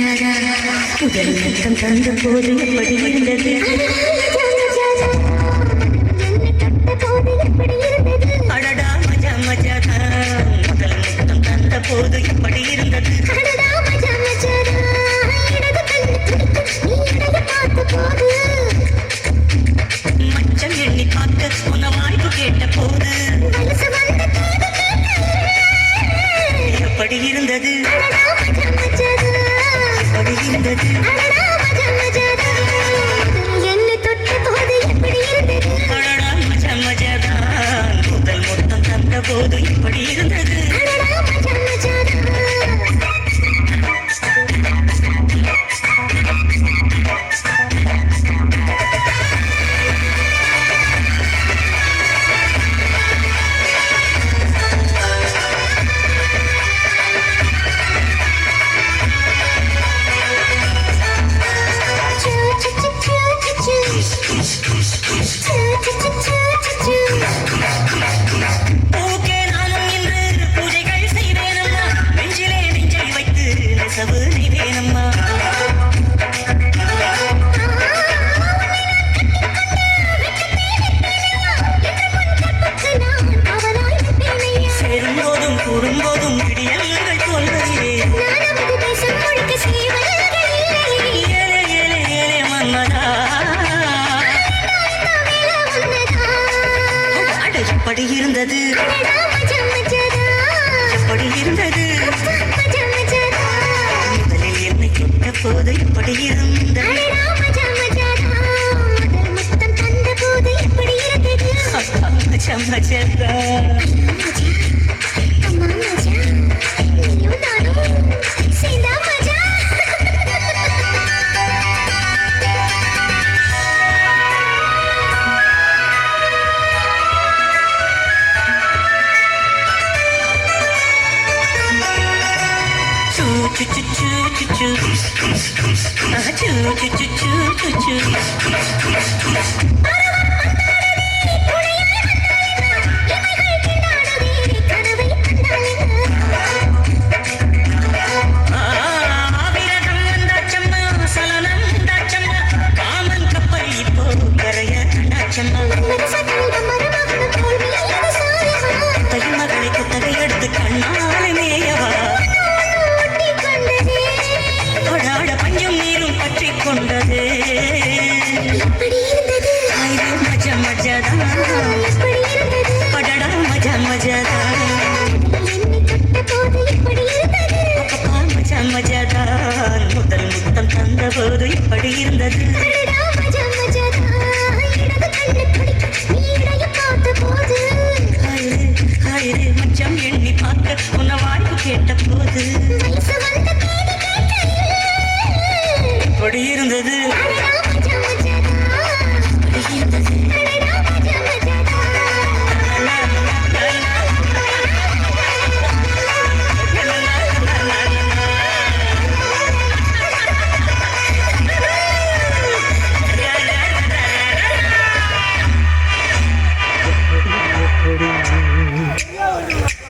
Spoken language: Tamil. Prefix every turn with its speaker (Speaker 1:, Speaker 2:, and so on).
Speaker 1: மச்சாரா முதல் முத்தம் தந்த போது எப்படி இருந்தது அடடா மஜா மஜாரா முதல் முத்தம் தந்த போது எப்படி இருந்தது மச்சம் எண்ணி பார்க்க உன வாய்ப்பு கேட்ட போது எப்படி இருந்தது எப்படி இருந்தது
Speaker 2: என்னை தொட்ட போது எப்படி இருந்தது
Speaker 1: அடடா மஜா மஜாரா முதல் முத்தம் தந்த போது எப்படி இருந்தது ஓகே நானும் இன்று பூஜைகள் செய்வேனம்மா நெஞ்சிலே நெஞ்சை வைத்து நெசவு நெய்வேனம்மா சேரும்போதும் கூறும்போதும் விடியல்கள் தோல்வையே ஏலே ஏலே ஏலே மன்மதா அட எப்படி இருந்தது எப்படி இருந்தது முதலில் என்னை தொட்ட போது எப்படி இருந்தது மச்சா மச்சா மகளை குத்தகை எடுத்து கண்ணாலே மேயவா கொடாட பஞ்சம் நீரும் பற்றி கொண்டது மஜா மஜாதா படடா மஜா மஜாதா மஜா மஜாதா முதல் முத்தம் தந்த போது இப்படி இருந்தது மச்சம் எண்ணி பார்க்க உன்ன வாய்ப்பு கேட்ட போது